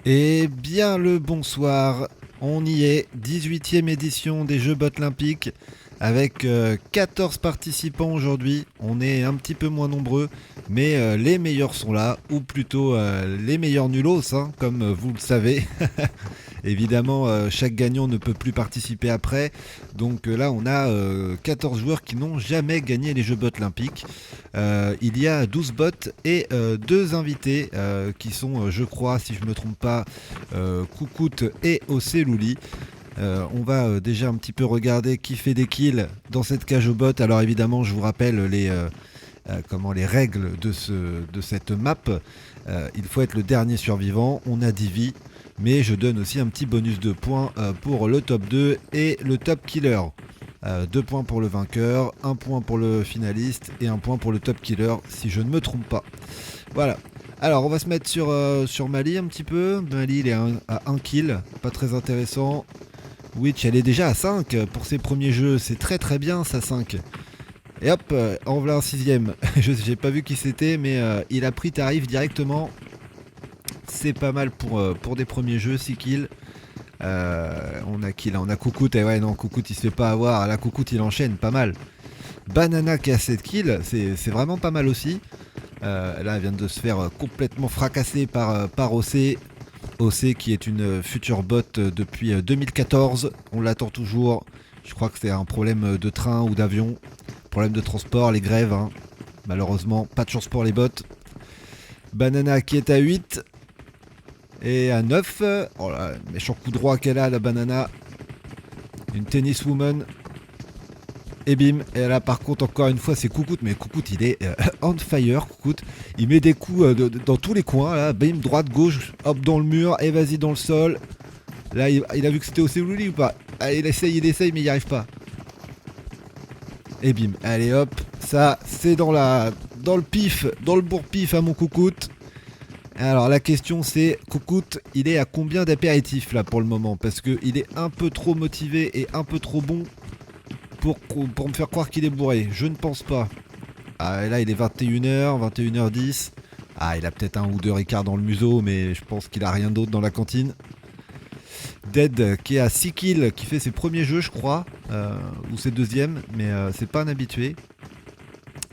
Et bien le bonsoir, on y est, 18e édition des Jeux Olympiques avec 14 participants aujourd'hui. On est un petit peu moins nombreux, mais les meilleurs sont là, ou plutôt les meilleurs nulos, hein, comme vous le savez. Évidemment, chaque gagnant ne peut plus participer après. Donc là, on a 14 joueurs qui n'ont jamais gagné les Jeux Olympiques. Il y a 12 bots et 2 invités qui sont, je crois, si je ne me trompe pas, Koukout et Ocelouli. On va déjà un petit peu regarder qui fait des kills dans cette cage aux bots. Alors évidemment, je vous rappelle les règles de cette map. Il faut être le dernier survivant. On a 10 vies. Mais je donne aussi un petit bonus de points pour le top 2 et le top killer. 2 points pour le vainqueur, 1 point pour le finaliste et 1 point pour le top killer, si je ne me trompe pas. Voilà. Alors, on va se mettre sur Mali un petit peu. Mali, il est à 1 kill, pas très intéressant. Witch, elle est déjà à 5 pour ses premiers jeux. C'est très très bien, ça, 5. Et hop, en voilà un 6ème. J'ai pas vu qui c'était, mais il a pris tarif directement. C'est pas mal pour des premiers jeux, 6 kills. On a qui là? On a Koukout. Et ouais, non, Koukout il se fait pas avoir. Là, Koukout il enchaîne pas mal. Banana qui a 7 kills, c'est vraiment pas mal aussi. Là, elle vient de se faire complètement fracasser par OC. OC qui est une future bot depuis 2014. On l'attend toujours. Je crois que c'est un problème de train ou d'avion. Problème de transport, les grèves. Hein. Malheureusement, pas de chance pour les bots. Banana qui est à 8. Et à 9, oh là, méchant coup droit qu'elle a, la banana. Une tenniswoman. Et bim. Et là, par contre, encore une fois, c'est Koukout. Mais Koukout, il est on fire, Koukout. Il met des coups dans tous les coins. Là, bim, droite, gauche, hop, dans le mur. Et vas-y, dans le sol. Là, il a vu que c'était au Ocelouli ou pas? Allez, il essaye, mais il n'y arrive pas. Et bim. Allez, hop. Ça, c'est dans le pif, dans le bourre-pif à mon Koukout. Alors la question c'est, Koukout, il est à combien d'apéritifs là pour le moment? Parce qu'il est un peu trop motivé et un peu trop bon pour me faire croire qu'il est bourré. Je ne pense pas. Ah, et là il est 21h, 21h10. Ah, il a peut-être un ou deux Ricard dans le museau, mais je pense qu'il a rien d'autre dans la cantine. Dead qui est à 6 kills, qui fait ses premiers jeux je crois, ou ses deuxièmes, mais c'est pas un habitué.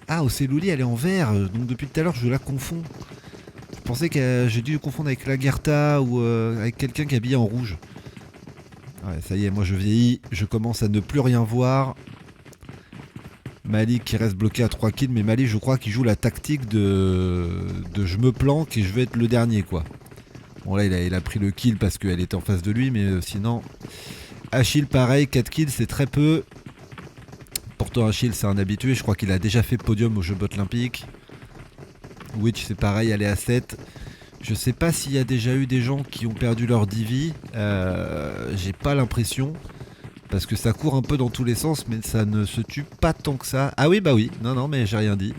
Ah, Ocelouli elle est en vert, donc depuis tout à l'heure je la confonds. Je pensais que j'ai dû confondre avec la Gerta ou avec quelqu'un qui est habillé en rouge. Ouais, ça y est, moi je vieillis, je commence à ne plus rien voir. Malik qui reste bloqué à 3 kills, mais Malik je crois qu'il joue la tactique de je me planque et je vais être le dernier quoi. Bon là il a pris le kill parce qu'elle était en face de lui, mais sinon... Achille pareil, 4 kills c'est très peu. Pourtant Achille c'est un habitué, je crois qu'il a déjà fait podium aux Jeux Olympiques. Witch c'est pareil, elle est à 7. Je sais pas s'il y a déjà eu des gens qui ont perdu leur divi. J'ai pas l'impression. Parce que ça court un peu dans tous les sens, mais ça ne se tue pas tant que ça. Ah oui, bah oui. Non, mais j'ai rien dit.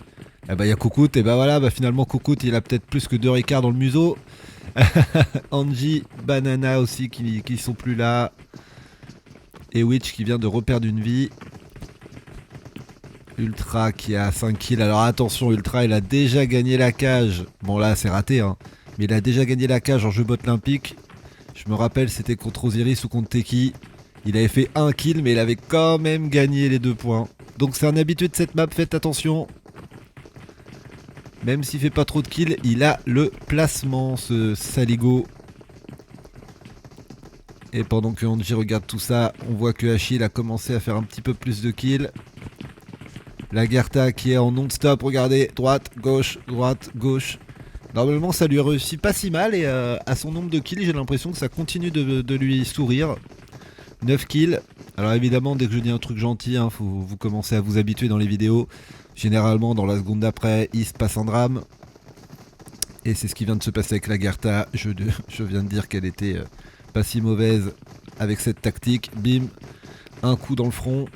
Ah bah il y a Koukout, et bah voilà, bah finalement Koukout il a peut-être plus que 2 Ricards dans le museau. Angie, Banana aussi qui sont plus là. Et Witch qui vient de reperdre une vie. Ultra qui a 5 kills. Alors attention, Ultra il a déjà gagné la cage. Bon là c'est raté hein. Mais il a déjà gagné la cage en jeu olympique. Je me rappelle c'était contre Osiris ou contre Teki. Il avait fait 1 kill mais il avait quand même gagné les 2 points. Donc c'est un habitué de cette map, faites attention. Même s'il fait pas trop de kills, il a le placement ce saligo. Et pendant que Angie regarde tout ça, on voit que Achille a commencé à faire un petit peu plus de kills. La Gerta qui est en non-stop, regardez, droite, gauche, Normalement ça lui réussit pas si mal et à son nombre de kills j'ai l'impression que ça continue de lui sourire. 9 kills. Alors évidemment dès que je dis un truc gentil, hein, vous commencez à vous habituer dans les vidéos. Généralement dans la seconde d'après il se passe un drame. Et c'est ce qui vient de se passer avec la Gerta. Je viens de dire qu'elle était pas si mauvaise avec cette tactique. Bim, un coup dans le front.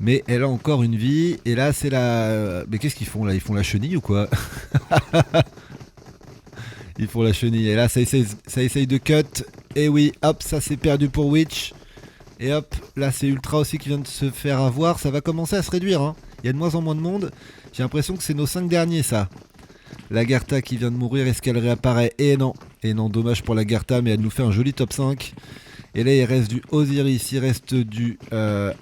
Mais elle a encore une vie. Et là, c'est la... Mais qu'est-ce qu'ils font là? Ils font la chenille ou quoi? Ils font la chenille. Et là, ça essaye de cut. Et oui, hop, ça c'est perdu pour Witch. Et hop, là c'est Ultra aussi qui vient de se faire avoir. Ça va commencer à se réduire. Hein. Il y a de moins en moins de monde. J'ai l'impression que c'est nos 5 derniers, ça. La Gerta qui vient de mourir. Est-ce qu'elle réapparaît? Et non. Et non, dommage pour la Gerta, mais elle nous fait un joli top 5. Et là, il reste du Osiris, il reste du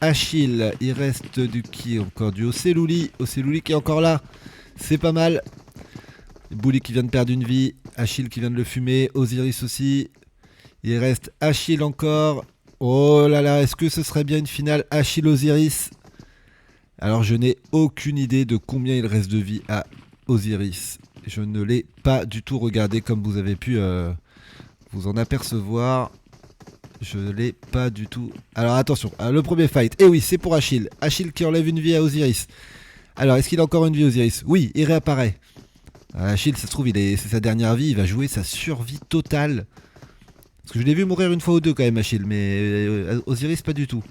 Achille, il reste du qui encore? Du Ocelouli. Ocelouli qui est encore là. C'est pas mal. Bouli qui vient de perdre une vie. Achille qui vient de le fumer. Osiris aussi. Il reste Achille encore. Oh là là, est-ce que ce serait bien une finale Achille-Osiris? Alors, je n'ai aucune idée de combien il reste de vie à Osiris. Je ne l'ai pas du tout regardé comme vous avez pu vous en apercevoir. Je ne l'ai pas du tout. Alors attention, le premier fight. Et oui, c'est pour Achille. Achille qui enlève une vie à Osiris. Alors, est-ce qu'il a encore une vie, Osiris? Oui, il réapparaît. Achille, ça se trouve, c'est sa dernière vie. Il va jouer sa survie totale. Parce que je l'ai vu mourir une fois ou deux quand même, Achille. Mais Osiris, pas du tout.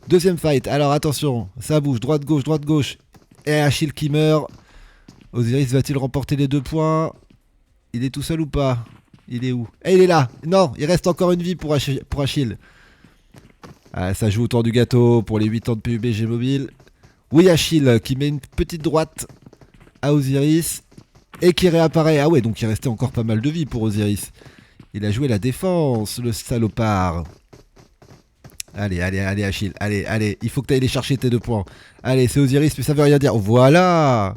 Deuxième fight. Alors attention, ça bouge. Droite-gauche, droite-gauche. Et Achille qui meurt. Osiris va-t-il remporter les 2 points? Il est tout seul ou pas? Il est où? Et il est là. Non, il reste encore une vie pour Achille. Ah, ça joue autour du gâteau pour les 8 ans de PUBG Mobile. Oui, Achille qui met une petite droite à Osiris et qui réapparaît. Ah ouais, donc il restait encore pas mal de vie pour Osiris. Il a joué la défense, le salopard. Allez, allez, allez Achille. Allez, allez. Il faut que tu ailles les chercher tes 2 points. Allez, c'est Osiris, mais ça veut rien dire. Voilà.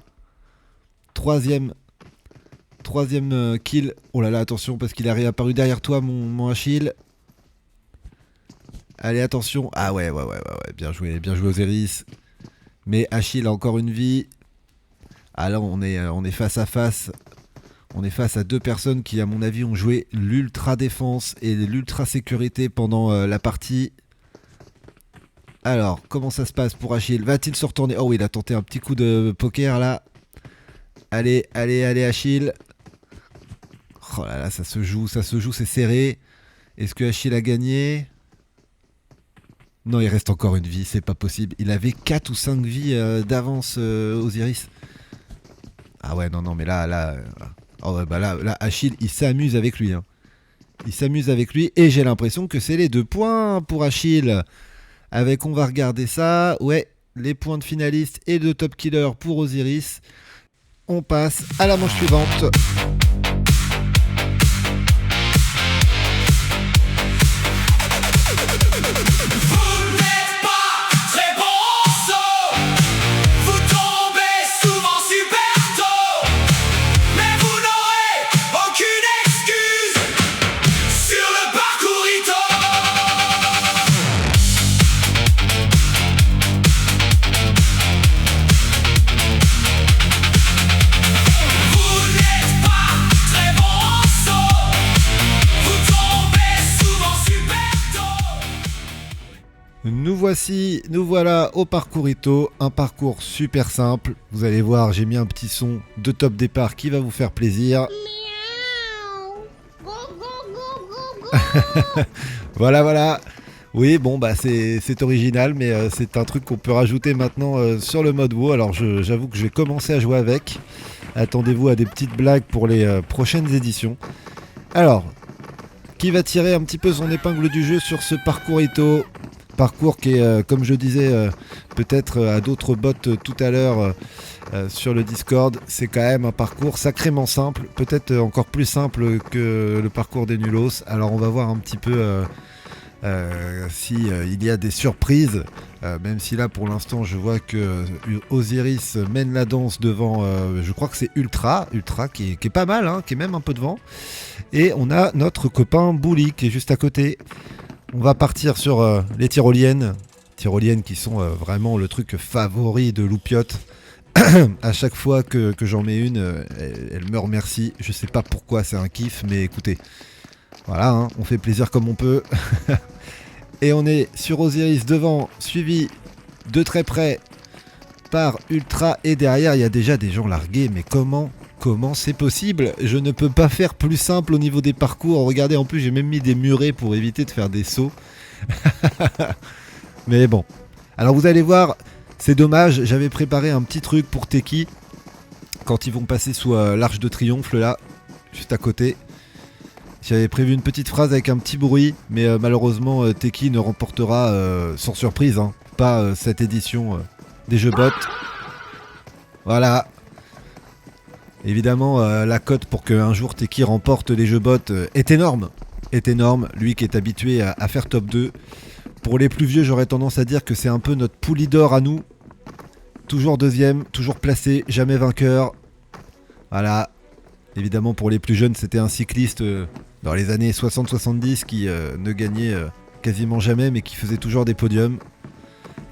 Troisième kill. Oh là là, attention, parce qu'il a réapparu derrière toi, mon Achille. Allez, attention. Ah ouais. Bien joué Osiris. Mais Achille a encore une vie. Ah là, on est face à face. On est face à 2 personnes qui, à mon avis, ont joué l'ultra défense et l'ultra sécurité pendant la partie. Alors, comment ça se passe pour Achille? Va-t-il se retourner? Oh oui, il a tenté un petit coup de poker là. Allez, allez, allez Achille. Oh là là, ça se joue, c'est serré. Est-ce que Achille a gagné? Non, il reste encore une vie, c'est pas possible. Il avait 4 ou 5 vies d'avance Osiris. Ah ouais, non, mais là... Oh ouais, bah là, Achille, il s'amuse avec lui. Hein. Il s'amuse avec lui et j'ai l'impression que c'est les 2 points pour Achille. Avec, on va regarder ça. Ouais, les points de finaliste et de top killer pour Osiris. On passe à la manche suivante. Nous voilà au parcourito, un parcours super simple. Vous allez voir, j'ai mis un petit son de top départ qui va vous faire plaisir. Voilà. Oui, bon, bah c'est original, mais c'est un truc qu'on peut rajouter maintenant sur le mode WoW. Alors j'avoue que je vais commencer à jouer avec. Attendez-vous à des petites blagues pour les prochaines éditions. Alors, qui va tirer un petit peu son épingle du jeu sur ce parcourito? Parcours qui est, comme je disais peut-être à d'autres bots tout à l'heure sur le Discord, c'est quand même un parcours sacrément simple, peut-être encore plus simple que le parcours des Nulos. Alors on va voir un petit peu si il y a des surprises, même si là pour l'instant je vois que Osiris mène la danse devant, je crois que c'est Ultra qui est pas mal, hein, qui est même un peu devant. Et on a notre copain Bouli qui est juste à côté. On va partir sur les tyroliennes qui sont vraiment le truc favori de Loupiote. À chaque fois que j'en mets une, elle me remercie. Je sais pas pourquoi, c'est un kiff, mais écoutez, voilà, hein, on fait plaisir comme on peut. Et on est sur Osiris devant, suivi de très près par Ultra. Et derrière, il y a déjà des gens largués, mais comment c'est possible? Je ne peux pas faire plus simple au niveau des parcours. Regardez, en plus j'ai même mis des murets pour éviter de faire des sauts. Mais bon. Alors vous allez voir, c'est dommage, j'avais préparé un petit truc pour Teki. Quand ils vont passer sous l'Arche de Triomphe là, juste à côté. J'avais prévu une petite phrase avec un petit bruit, mais malheureusement Teki ne remportera sans surprise, hein, pas cette édition des jeux bots. Voilà. Évidemment, la cote pour qu'un jour Teki remporte les jeux bots est énorme. Est énorme, lui qui est habitué à faire top 2. Pour les plus vieux, j'aurais tendance à dire que c'est un peu notre pouli d'or à nous. Toujours deuxième, toujours placé, jamais vainqueur. Voilà. Évidemment, pour les plus jeunes, c'était un cycliste dans les années 60-70 qui ne gagnait quasiment jamais, mais qui faisait toujours des podiums.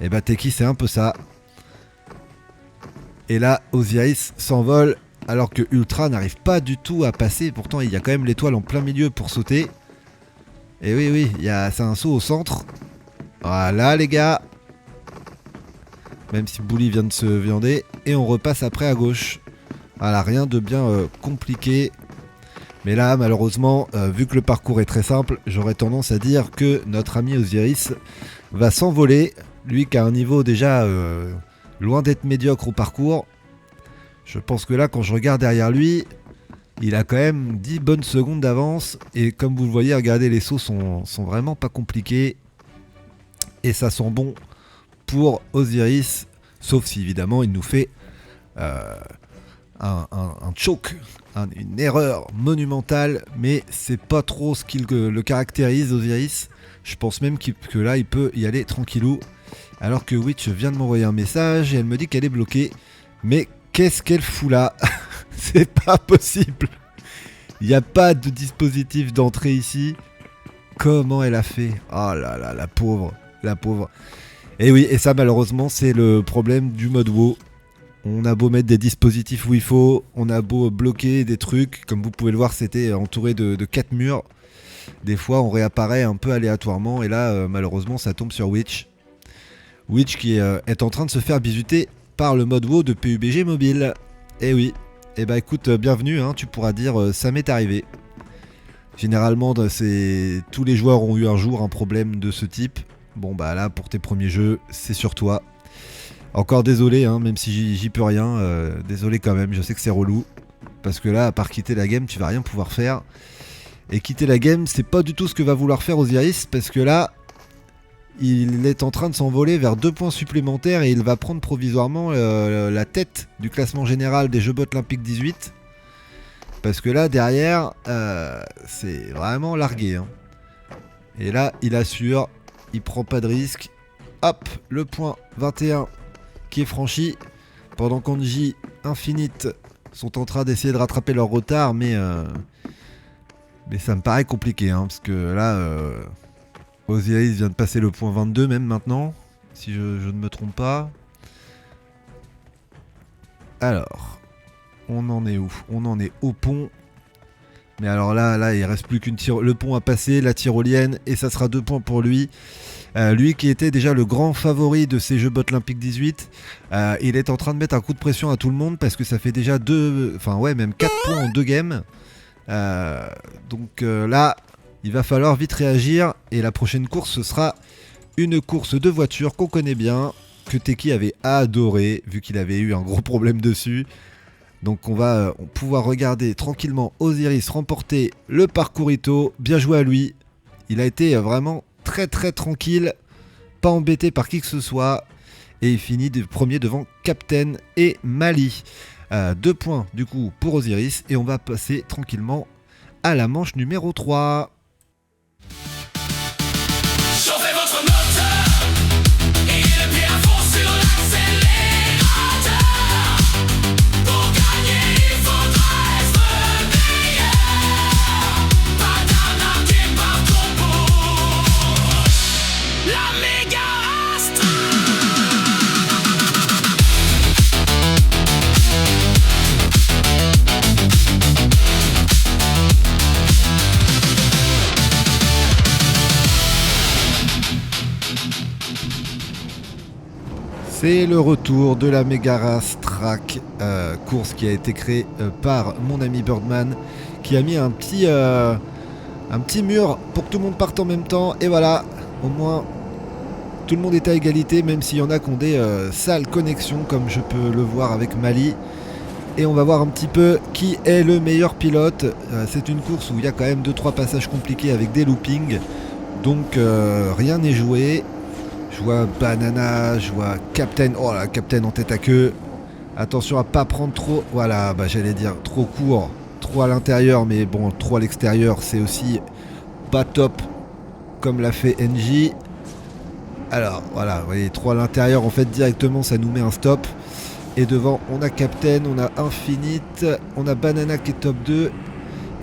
Et bah Teki, c'est un peu ça. Et là, Osiris s'envole alors que Ultra n'arrive pas du tout à passer. Pourtant, il y a quand même l'étoile en plein milieu pour sauter. Et oui, c'est un saut au centre. Voilà les gars. Même si Bouli vient de se viander. Et on repasse après à gauche. Voilà, rien de bien compliqué. Mais là, malheureusement, vu que le parcours est très simple, j'aurais tendance à dire que notre ami Osiris va s'envoler. Lui qui a un niveau déjà loin d'être médiocre au parcours. Je pense que là, quand je regarde derrière lui, il a quand même 10 bonnes secondes d'avance. Et comme vous le voyez, regardez, les sauts sont vraiment pas compliqués. Et ça sent bon pour Osiris. Sauf si, évidemment, il nous fait un choke, une erreur monumentale. Mais c'est pas trop ce qui le caractérise, Osiris. Je pense même que là, il peut y aller tranquillou. Alors que Witch vient de m'envoyer un message et elle me dit qu'elle est bloquée. Mais qu'est-ce qu'elle fout là? C'est pas possible. Il n'y a pas de dispositif d'entrée ici. Comment elle a fait? Oh là là, la pauvre. La pauvre. Et oui, et ça malheureusement c'est le problème du mode WoW. On a beau mettre des dispositifs où il faut, on a beau bloquer des trucs. Comme vous pouvez le voir, c'était entouré de 4 murs. Des fois on réapparaît un peu aléatoirement. Et là malheureusement ça tombe sur Witch. Witch qui est en train de se faire bisuter par le mode WoW de PUBG mobile. Eh oui. Eh bah écoute, bienvenue, hein, tu pourras dire ça m'est arrivé. Généralement, tous les joueurs ont eu un jour un problème de ce type. Bon bah là, pour tes premiers jeux, c'est sur toi. Encore désolé, hein, même si j'y peux rien. Désolé quand même, je sais que c'est relou. Parce que là, à part quitter la game, tu vas rien pouvoir faire. Et quitter la game, c'est pas du tout ce que va vouloir faire Osiris. Parce que là, il est en train de s'envoler vers 2 points supplémentaires et il va prendre provisoirement la tête du classement général des Jeux Bots Olympiques 18. Parce que là, derrière, c'est vraiment largué. Hein. Et là, il assure, il prend pas de risque. Hop, le point 21 qui est franchi. Pendant qu'Anji, Infinite sont en train d'essayer de rattraper leur retard. Mais ça me paraît compliqué. Hein, parce que là... Osiris vient de passer le point 22 même maintenant, si je ne me trompe pas. Alors, on en est où? On en est au pont. Mais alors là, il reste plus le pont à passer, la tyrolienne, et ça sera 2 points pour lui. Lui qui était déjà le grand favori de ces Jeux Bots Olympiques 18, il est en train de mettre un coup de pression à tout le monde parce que ça fait déjà même 4 points en 2 games. Donc là... il va falloir vite réagir et la prochaine course ce sera une course de voiture qu'on connaît bien, que Teki avait adoré vu qu'il avait eu un gros problème dessus. Donc on va pouvoir regarder tranquillement Osiris remporter le parcours Ito. Bien joué à lui, il a été vraiment très très tranquille, pas embêté par qui que ce soit et il finit premier devant Captain et Mali. 2 points du coup pour Osiris et on va passer tranquillement à la manche numéro 3. Chauffez votre moteur et le pied à fond sur l'accélérateur. Pour gagner, il faudra être meilleur. Pas d'arnaquer par ton pot. La méga Astra. C'est le retour de la Megaras Track, course qui a été créée par mon ami Birdman, qui a mis un petit mur pour que tout le monde parte en même temps. Et voilà, au moins tout le monde est à égalité, même s'il y en a qui ont des sales connexions, comme je peux le voir avec Mali. Et on va voir un petit peu qui est le meilleur pilote. C'est une course où il y a quand même 2-3 passages compliqués avec des loopings, donc rien n'est joué. Je vois Banana, je vois Captain, oh là, Captain en tête à queue. Attention à pas prendre trop, voilà, bah j'allais dire trop court, trop à l'intérieur, mais bon, trop à l'extérieur, c'est aussi pas top, comme l'a fait NJ. Alors voilà, vous voyez, trop à l'intérieur, en fait directement ça nous met un stop. Et devant on a Captain, on a Infinite, on a Banana qui est top 2.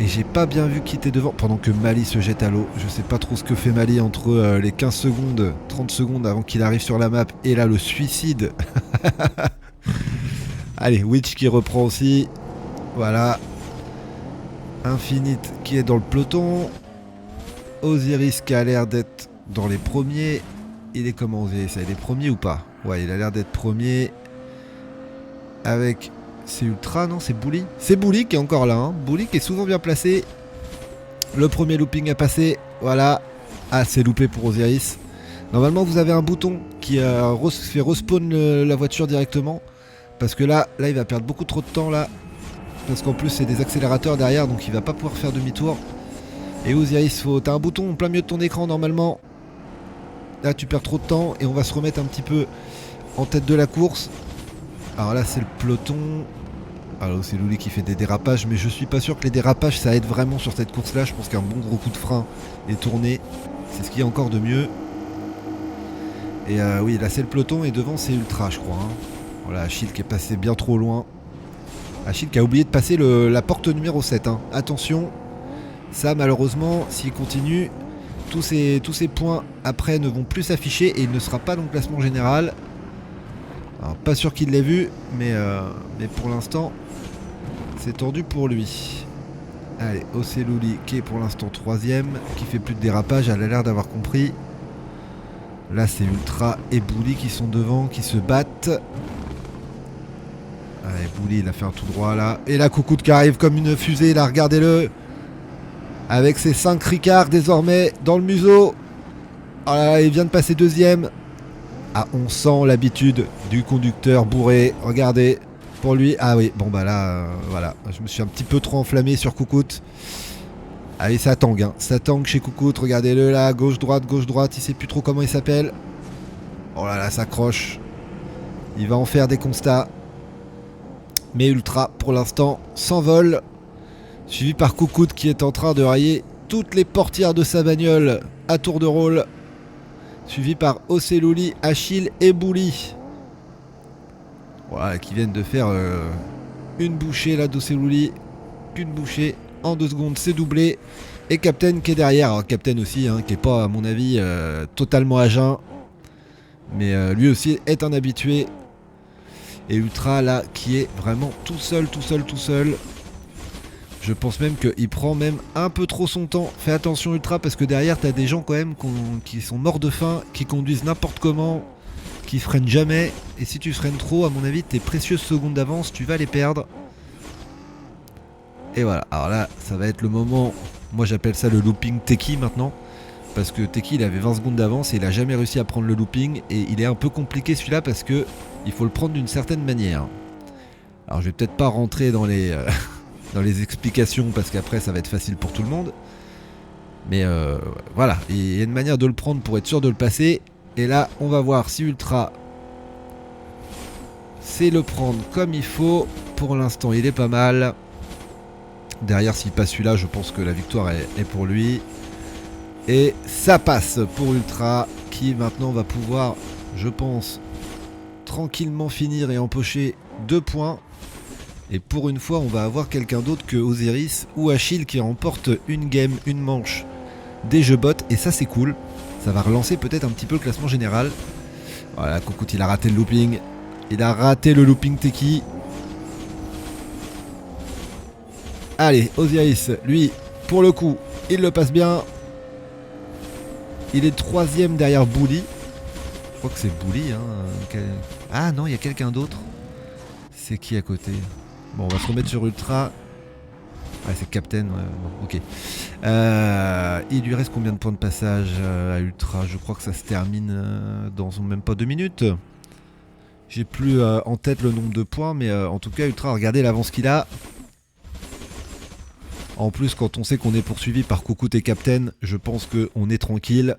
Et j'ai pas bien vu qui était devant pendant que Mali se jette à l'eau. Je sais pas trop ce que fait Mali entre les 15 secondes, 30 secondes avant qu'il arrive sur la map. Et là le suicide. Allez, Witch qui reprend aussi. Voilà. Infinite qui est dans le peloton. Osiris qui a l'air d'être dans les premiers. Il est comment Osiris? Il est premier ou pas? Ouais, il a l'air d'être premier. Avec... C'est Ultra, non? C'est Bully? C'est Bully qui est encore là, hein. Bully qui est souvent bien placé. Le premier looping a passé. Voilà. Ah, c'est loupé pour Osiris. Normalement, vous avez un bouton qui fait respawn la voiture directement. Parce que là, il va perdre beaucoup trop de temps, là. Parce qu'en plus, c'est des accélérateurs derrière, donc il va pas pouvoir faire demi-tour. Et Osiris, t'as un bouton en plein milieu de ton écran, normalement. Là, tu perds trop de temps. Et on va se remettre un petit peu en tête de la course. Alors là c'est le peloton. Alors c'est Luli qui fait des dérapages, mais je suis pas sûr que les dérapages ça aide vraiment sur cette course là. Je pense qu'un bon gros coup de frein et tourné, c'est ce qu'il y a encore de mieux. Et oui là c'est le peloton et devant c'est Ultra je crois, hein. Voilà, Achille qui est passé bien trop loin. Achille qui a oublié de passer la porte numéro 7, hein. Attention, ça malheureusement s'il continue, tous ces points après ne vont plus s'afficher et il ne sera pas dans le classement général. Alors, pas sûr qu'il l'ait vu, mais pour l'instant, c'est tendu pour lui. Allez, Oceluli qui est pour l'instant 3ème, qui fait plus de dérapage, elle a l'air d'avoir compris. Là, c'est Ultra et Bully qui sont devant, qui se battent. Allez, Bully, il a fait un tout droit là. Et la Coucoute qui arrive comme une fusée, là, regardez-le. Avec ses 5 Ricards désormais dans le museau. Oh là là, il vient de passer 2ème. Ah, on sent l'habitude du conducteur bourré. Regardez, pour lui. Ah oui, bon bah là, voilà. Je me suis un petit peu trop enflammé sur Coucoute. Allez, ça tangue, hein. Ça tangue chez Coucoute. Regardez-le là, gauche-droite. Il sait plus trop comment il s'appelle. Oh là là, ça croche. Il va en faire des constats. Mais Ultra, pour l'instant, s'envole. Suivi par Coucoute qui est en train de rayer toutes les portières de sa bagnole à tour de rôle. Suivi par Oceluli, Achille et Bully. Voilà, qui viennent de faire une bouchée là d'Oceluli. Qu'une bouchée. En 2 secondes, c'est doublé. Et Captain qui est derrière. Alors Captain aussi, hein, qui est pas à mon avis totalement à jeun. Mais lui aussi est un habitué. Et Ultra là, qui est vraiment tout seul. Je pense même qu'il prend même un peu trop son temps. Fais attention Ultra parce que derrière t'as des gens quand même qui sont morts de faim, qui conduisent n'importe comment, qui freinent jamais. Et si tu freines trop, à mon avis, tes précieuses secondes d'avance, tu vas les perdre. Et voilà, alors là, ça va être le moment, moi j'appelle ça le looping Teki maintenant. Parce que Teki il avait 20 secondes d'avance et il a jamais réussi à prendre le looping. Et il est un peu compliqué celui-là parce que il faut le prendre d'une certaine manière. Alors je vais peut-être pas rentrer dans les... dans les explications parce qu'après ça va être facile pour tout le monde, mais voilà, il y a une manière de le prendre pour être sûr de le passer. Et là on va voir si Ultra sait le prendre comme il faut. Pour l'instant il est pas mal. Derrière s'il passe celui-là, je pense que la victoire est pour lui. Et ça passe pour Ultra qui maintenant va pouvoir, je pense, tranquillement finir et empocher 2 points. Et pour une fois, on va avoir quelqu'un d'autre que Osiris ou Achille qui remporte une game, une manche des jeux bots. Et ça, c'est cool. Ça va relancer peut-être un petit peu le classement général. Voilà, Coucoute, il a raté le looping. Il a raté le looping Teki. Allez, Osiris, lui, pour le coup, il le passe bien. Il est 3ème derrière Bully. Je crois que c'est Bully. Hein. Ah non, il y a quelqu'un d'autre. C'est qui à côté ? Bon, on va se remettre sur Ultra. Ah, c'est Captain. Bon, ok. Il lui reste combien de points de passage à Ultra ? Je crois que ça se termine dans même pas 2 minutes. J'ai plus en tête le nombre de points, mais en tout cas, Ultra, regardez l'avance qu'il a. En plus, quand on sait qu'on est poursuivi par Coucoute et Captain, je pense qu'on est tranquille.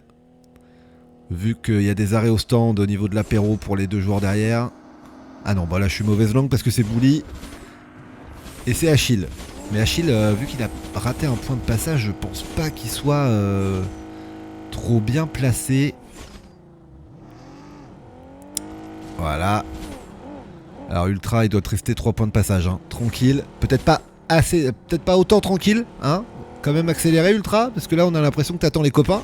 Vu qu'il y a des arrêts au stand au niveau de l'apéro pour les 2 joueurs derrière. Ah non, bah là je suis mauvaise langue parce que c'est Bully. Et c'est Achille. Mais Achille, vu qu'il a raté un point de passage, je pense pas qu'il soit trop bien placé. Voilà. Alors Ultra, il doit te rester 3 points de passage, hein. Tranquille. Peut-être pas assez, peut-être pas autant tranquille, hein. Quand même accéléré Ultra, parce que là on a l'impression que t'attends les copains.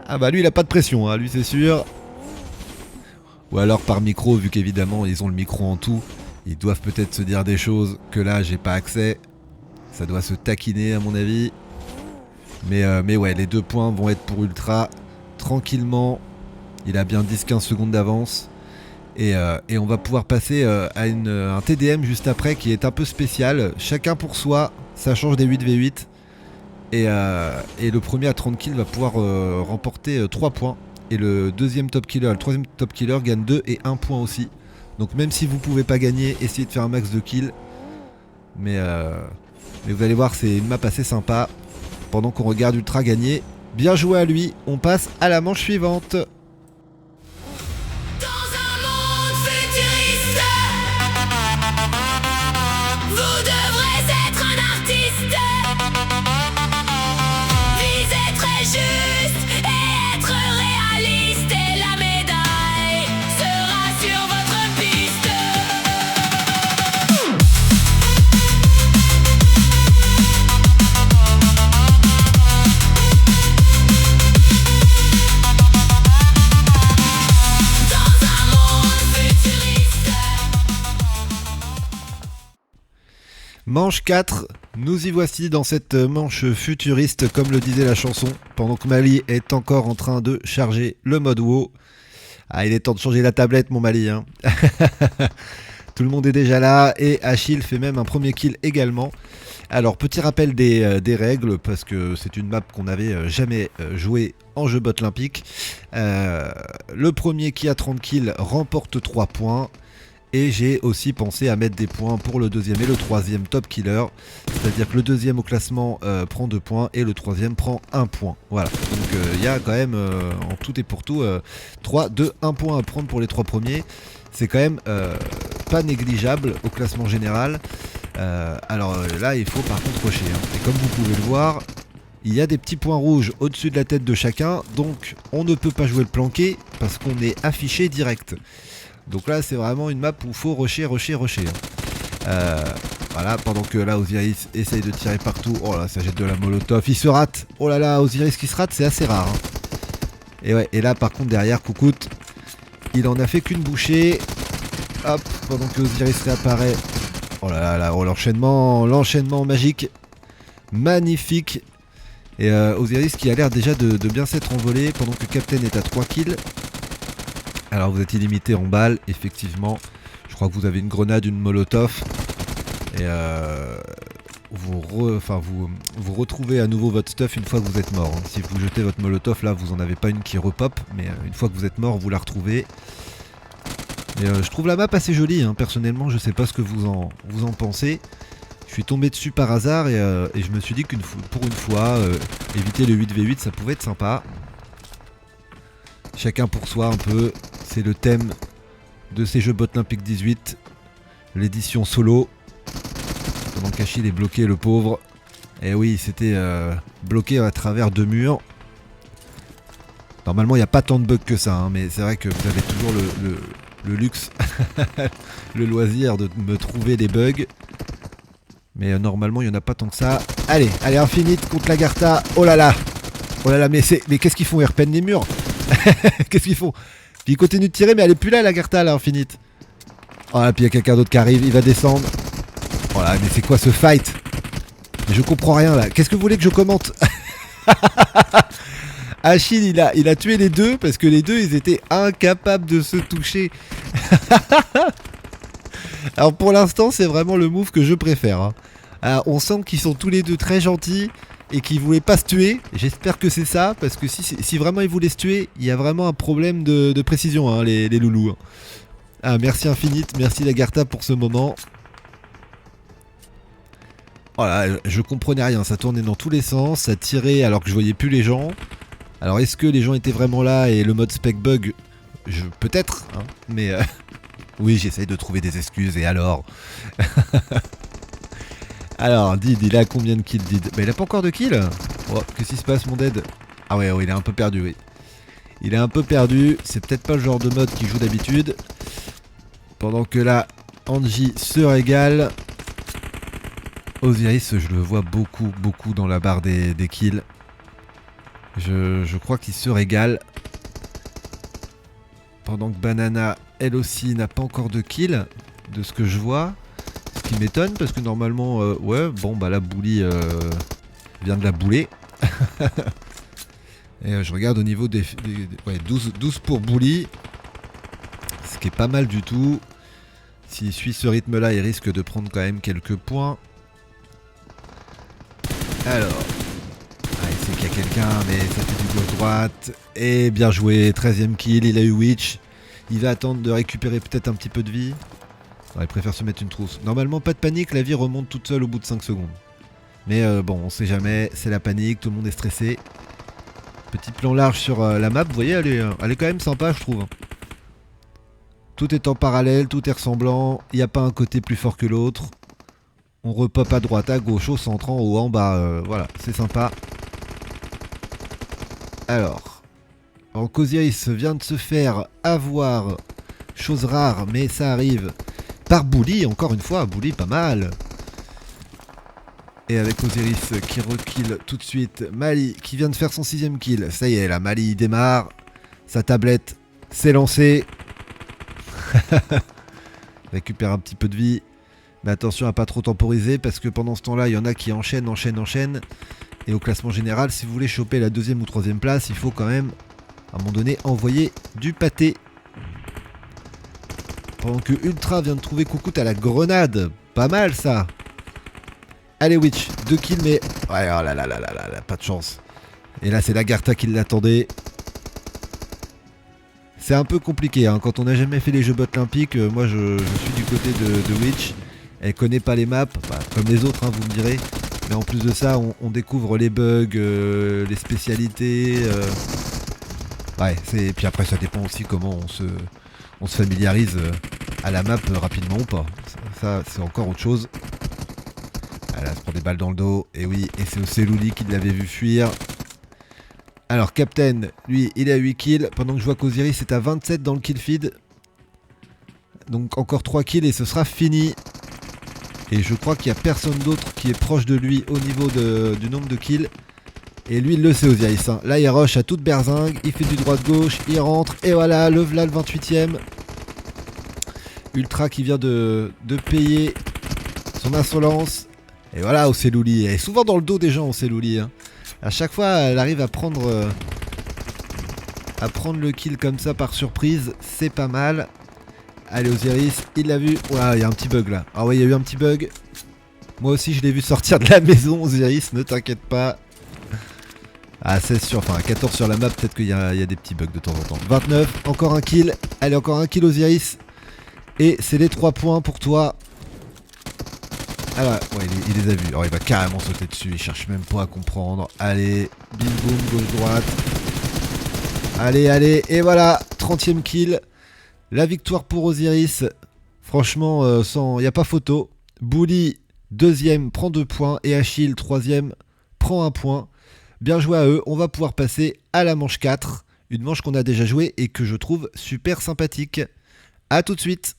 Ah bah lui il a pas de pression, hein, lui c'est sûr. Ou alors par micro, vu qu'évidemment ils ont le micro en tout, ils doivent peut-être se dire des choses que là j'ai pas accès. Ça doit se taquiner à mon avis. Mais ouais, les 2 points vont être pour Ultra. Tranquillement. Il a bien 10-15 secondes d'avance. Et on va pouvoir passer à un TDM juste après qui est un peu spécial. Chacun pour soi, ça change des 8v8. Et le premier à 30 kills va pouvoir remporter 3 points. Et le deuxième top killer, le troisième top killer gagne 2 et 1 point aussi. Donc même si vous pouvez pas gagner, essayez de faire un max de kills. Mais vous allez voir, c'est une map assez sympa. Pendant qu'on regarde Ultra gagner. Bien joué à lui, on passe à la manche suivante. Dans un monde futuriste, vous devrez être un artiste. Visez très juste et être réaliste. Et la médaille sera sur votre piste. Dans un monde futuriste. Manche 4, nous y voici dans cette manche futuriste comme le disait la chanson, pendant que Mali est encore en train de charger le mode WoW. Ah, il est temps de changer la tablette mon Mali, hein. Tout le monde est déjà là et Achille fait même un premier kill également. Alors petit rappel des règles parce que c'est une map qu'on n'avait jamais joué en jeu bot olympique. Le premier qui a 30 kills remporte 3 points. Et j'ai aussi pensé à mettre des points pour le deuxième et le troisième top killer. C'est-à-dire que le deuxième au classement prend 2 points et le troisième prend 1 point. Voilà, donc il y a quand même en tout et pour tout 3, 2, 1 point à prendre pour les 3 premiers. C'est quand même pas négligeable au classement général. Alors là il faut par contre rusher, hein. Et comme vous pouvez le voir, il y a des petits points rouges au-dessus de la tête de chacun. Donc on ne peut pas jouer le planqué parce qu'on est affiché direct. Donc là c'est vraiment une map où il faut rusher, hein. Voilà, pendant que là Osiris essaye de tirer partout. Oh là, ça jette de la molotov, il se rate. Oh là là, Osiris qui se rate, c'est assez rare, hein. Et ouais, et là par contre derrière Koukout, il en a fait qu'une bouchée. Hop, pendant que Osiris réapparaît. Oh là là, oh, l'enchaînement magique. Magnifique. Et Osiris qui a l'air déjà de bien s'être envolé pendant que Captain est à 3 kills. Alors vous êtes illimité en balles, effectivement. Je crois que vous avez une grenade, une molotov. Et vous retrouvez à nouveau votre stuff une fois que vous êtes mort, hein. Si vous jetez votre molotov là, vous en avez pas une qui repop. Mais une fois que vous êtes mort, vous la retrouvez. Et je trouve la map assez jolie, hein. Personnellement, je sais pas ce que vous en pensez. Je suis tombé dessus par hasard et je me suis dit pour une fois, éviter le 8v8 ça pouvait être sympa. Chacun pour soi un peu, c'est le thème de ces jeux Bot Olympique 18, l'édition solo. Pendant qu'Achille est bloqué, le pauvre. Et oui, c'était bloqué à travers 2 murs. Normalement il n'y a pas tant de bugs que ça, hein, mais c'est vrai que vous avez toujours le luxe, le loisir de me trouver des bugs. Mais normalement il n'y en a pas tant que ça. Allez, Infinite contre Lagarta. Oh là là, mais qu'est-ce qu'ils font? Ils repeignent les murs. Qu'est-ce qu'ils font? Puis ils continuent de tirer, mais elle est plus là, Lagarta, là, Infinite. Oh là, puis il y a quelqu'un d'autre qui arrive, il va descendre. Oh là, mais c'est quoi ce fight? Mais je comprends rien là. Qu'est-ce que vous voulez que je commente? Achille, il a tué les deux parce que les deux, ils étaient incapables de se toucher. Alors pour l'instant, c'est vraiment le move que je préfère, hein. Alors, on sent qu'ils sont tous les deux très gentils et qu'ils voulaient pas se tuer. J'espère que c'est ça, parce que si vraiment ils voulaient se tuer, il y a vraiment un problème de précision, hein, les loulous, hein. Ah, merci Infinite, merci Lagarta pour ce moment. Voilà, je comprenais rien, ça tournait dans tous les sens, ça tirait alors que je voyais plus les gens. Alors est-ce que les gens étaient vraiment là et le mode spec bug Peut-être, hein, mais oui, j'essaye de trouver des excuses, et alors. Alors, Did, il a combien de kills, Did? Bah, il a pas encore de kills. Oh, qu'est-ce qui se passe, mon dead? Ah ouais, il est un peu perdu, oui. Il est un peu perdu, c'est peut-être pas le genre de mode qu'il joue d'habitude. Pendant que là, Angie se régale. Osiris, je le vois beaucoup dans la barre des kills. Je crois qu'il se régale. Pendant que Banana, elle aussi, n'a pas encore de kill, de ce que je vois. Ce qui m'étonne, parce que normalement, ouais, bon, bah la Bully vient de la bouler. Et je regarde au niveau des ouais, 12 pour Bully. Ce qui est pas mal du tout. S'il suit ce rythme-là, il risque de prendre quand même quelques points. Alors, il sait qu'il y a quelqu'un, mais ça fait du gauche-droite. Et bien joué, 13ème kill, il a eu Witch. Il va attendre de récupérer peut-être un petit peu de vie. Non, il préfère se mettre une trousse. Normalement, pas de panique, la vie remonte toute seule au bout de 5 secondes. Mais bon, on sait jamais, c'est la panique, tout le monde est stressé. Petit plan large sur la map, vous voyez, elle est quand même sympa, je trouve. Tout est en parallèle, tout est ressemblant, il n'y a pas un côté plus fort que l'autre. On repop à droite, à gauche, au centre, en haut, en bas, voilà, c'est sympa. Alors, Osiris vient de se faire avoir, chose rare, mais ça arrive, par Bully, encore une fois, Bully pas mal. Et avec Osiris qui rekill tout de suite, Mali qui vient de faire son 6ème kill. Ça y est, là, Mali démarre, sa tablette s'est lancée. Récupère un petit peu de vie. Mais attention à pas trop temporiser parce que pendant ce temps-là, il y en a qui enchaînent. Et au classement général, si vous voulez choper la 2ème ou 3ème place, il faut quand même, à un moment donné, envoyer du pâté. Pendant que Ultra vient de trouver Coucoute à la grenade. Pas mal ça. Allez Witch, 2 kills mais... Ouais, oh là là là là là, pas de chance. Et là c'est Lagarta qui l'attendait. C'est un peu compliqué, hein. Quand on n'a jamais fait les jeux olympiques, moi je suis du côté de Witch. Elle connaît pas les maps, bah, comme les autres, hein, vous me direz. Mais en plus de ça, on découvre les bugs, les spécialités. Ouais, puis après ça dépend aussi comment on se familiarise à la map rapidement ou pas. Ça c'est encore autre chose. Elle se prend des balles dans le dos. Et oui, et c'est Ocelouli qui l'avait vu fuir. Alors, Captain, lui, il est à 8 kills. Pendant que je vois qu'Osiris est à 27 dans le kill feed. Donc, encore 3 kills et ce sera fini. Et je crois qu'il n'y a personne d'autre qui est proche de lui au niveau du nombre de kills. Et lui, il le sait, Osiris. Hein. Là, il rush à toute berzingue. Il fait du droite-gauche. Il rentre. Et voilà, le 28ème. Ultra qui vient de payer son insolence. Et voilà, Ocelouli, elle est souvent dans le dos des gens, Ocelouli. Hein. À chaque fois, elle arrive à prendre le kill comme ça par surprise. C'est pas mal. Allez, Osiris, il l'a vu. Ouais, il y a un petit bug là. Ah ouais, il y a eu un petit bug. Moi aussi, je l'ai vu sortir de la maison, Osiris, ne t'inquiète pas. Ah, 16 sur... Enfin, 14 sur la map, peut-être qu'il y a des petits bugs de temps en temps. 29, encore un kill. Allez, encore un kill, Osiris. Et c'est les 3 points pour toi. Alors, ouais, il les a vus. Alors, il va carrément sauter dessus. Il cherche même pas à comprendre. Allez, bim boum, gauche-droite. Allez, allez. Et voilà, 30ème kill. La victoire pour Osiris. Franchement, il n'y a pas photo. Bully, 2ème, prend 2 points. Et Achille, 3ème, prend 1 point. Bien joué à eux. On va pouvoir passer à la manche 4. Une manche qu'on a déjà jouée et que je trouve super sympathique. A tout de suite.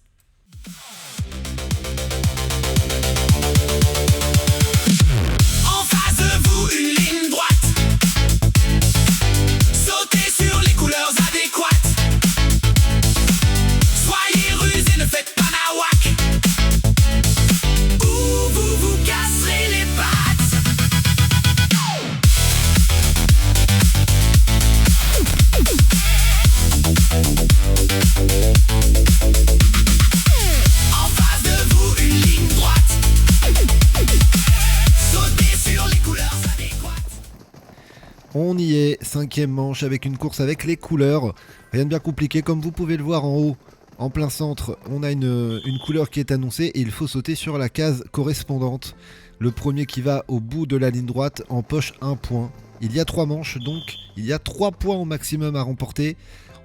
On y est, 5ème manche avec une course avec les couleurs. Rien de bien compliqué, comme vous pouvez le voir en haut, en plein centre, on a une couleur qui est annoncée et il faut sauter sur la case correspondante. Le premier qui va au bout de la ligne droite empoche 1 point. Il y a 3 manches, donc il y a 3 points au maximum à remporter.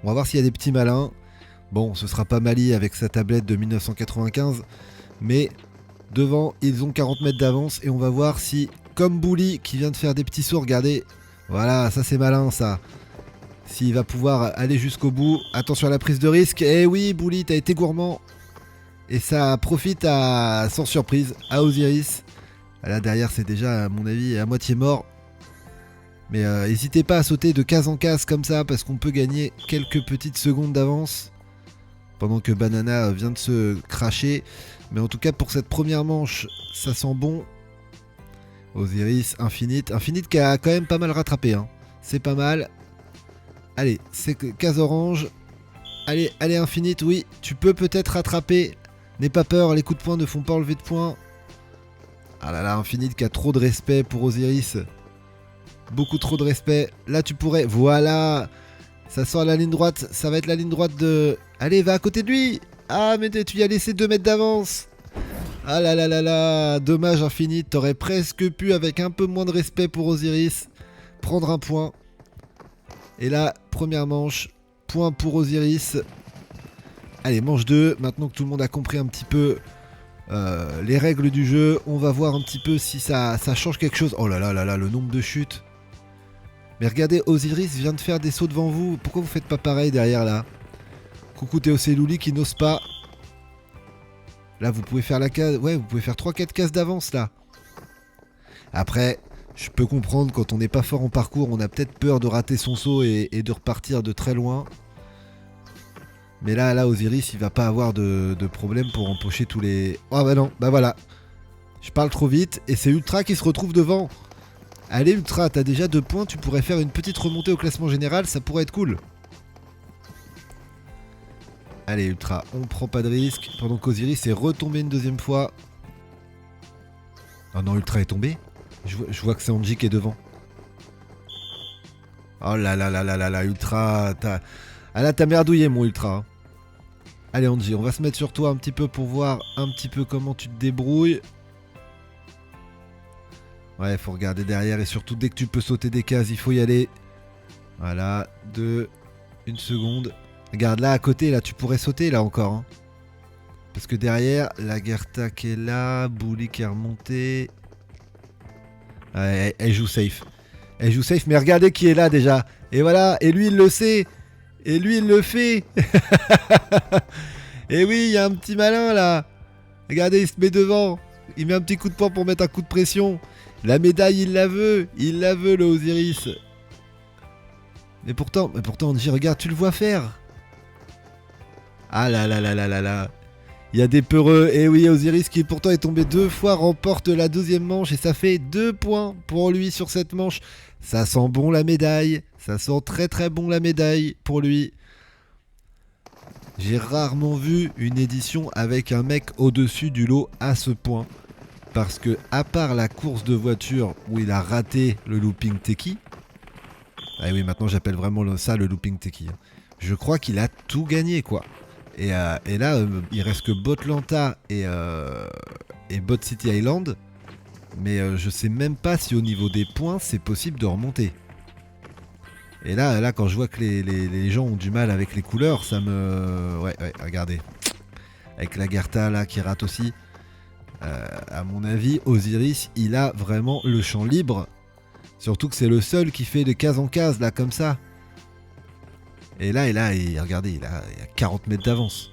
On va voir s'il y a des petits malins. Bon, ce sera pas Mali avec sa tablette de 1995, mais devant, ils ont 40 mètres d'avance et on va voir si, comme Bouli qui vient de faire des petits sauts, regardez, voilà, ça c'est malin ça. S'il va pouvoir aller jusqu'au bout, attention à la prise de risque. Eh oui, Bouli, t'as été gourmand. Et ça profite sans surprise, à Osiris. Là derrière, c'est déjà, à mon avis, à moitié mort. Mais n'hésitez pas à sauter de case en case comme ça, parce qu'on peut gagner quelques petites secondes d'avance. Pendant que Banana vient de se cracher. Mais en tout cas, pour cette première manche, ça sent bon. Osiris, Infinite. Infinite qui a quand même pas mal rattrapé. Hein. C'est pas mal. Allez, c'est case orange. Allez, Infinite, oui. Tu peux peut-être rattraper. N'aie pas peur, les coups de poing ne font pas enlever de points. Ah là là, Infinite qui a trop de respect pour Osiris. Beaucoup trop de respect. Là, tu pourrais... Voilà. Ça sort la ligne droite. Ça va être la ligne droite de... Allez, va à côté de lui. Ah, mais tu y as laissé 2 mètres d'avance. Ah là là là là. Dommage, Infinite. T'aurais presque pu, avec un peu moins de respect pour Osiris, prendre un point. Et là, première manche. Point pour Osiris. Allez, manche 2. Maintenant que tout le monde a compris un petit peu les règles du jeu, on va voir un petit peu si ça change quelque chose. Oh là là là là, le nombre de chutes. Mais regardez, Osiris vient de faire des sauts devant vous. Pourquoi vous faites pas pareil derrière là? Coucou Théo Selouli qui n'ose pas. Là, vous pouvez faire la case. Ouais, vous pouvez faire 3-4 cases d'avance là. Après, je peux comprendre, quand on n'est pas fort en parcours, on a peut-être peur de rater son saut et de repartir de très loin. Mais là, Osiris, il va pas avoir de problème pour empocher tous les... Oh bah non, bah voilà. Je parle trop vite et c'est Ultra qui se retrouve devant. Allez Ultra, t'as déjà 2 points, tu pourrais faire une petite remontée au classement général, ça pourrait être cool. Allez Ultra, on prend pas de risque, pendant qu'Osiris est retombé une deuxième fois. Oh non, Ultra est tombé. Je vois que c'est Angie qui est devant. Oh là là là là là là, Ultra, ah là t'as merdouillé mon Ultra. Allez Angie, on va se mettre sur toi un petit peu pour voir un petit peu comment tu te débrouilles. Ouais, faut regarder derrière et surtout dès que tu peux sauter des cases, il faut y aller. Voilà, 2, 1 seconde. Regarde là à côté, là tu pourrais sauter là encore. Hein. Parce que derrière, la Gerta qui est là, Bouli qui est remonté. Ouais, elle joue safe. Elle joue safe, mais regardez qui est là déjà. Et voilà, et lui il le sait. Et lui il le fait. Et oui, il y a un petit malin là. Regardez, il se met devant. Il met un petit coup de poing pour mettre un coup de pression. La médaille, il la veut le Osiris. Mais pourtant, Angie, regarde, tu le vois faire. Ah là là là là là là. Il y a des peureux. Et oui, Osiris qui pourtant est tombé 2 fois remporte la 2e manche et ça fait 2 points pour lui sur cette manche. Ça sent bon la médaille. Ça sent très très bon la médaille pour lui. J'ai rarement vu une édition avec un mec au-dessus du lot à ce point. Parce que, à part la course de voiture où il a raté le looping techie, ah oui, maintenant j'appelle vraiment ça le looping techie. Je crois qu'il a tout gagné, quoi. Et là, il reste que Botlanta et Bot City Island. Mais je sais même pas si au niveau des points, c'est possible de remonter. Et là, quand je vois que les gens ont du mal avec les couleurs, ça me... Ouais, regardez. Avec la Gerta, là, qui rate aussi. À mon avis, Osiris, il a vraiment le champ libre. Surtout que c'est le seul qui fait de case en case, là, comme ça. Et là, regardez, il a 40 mètres d'avance.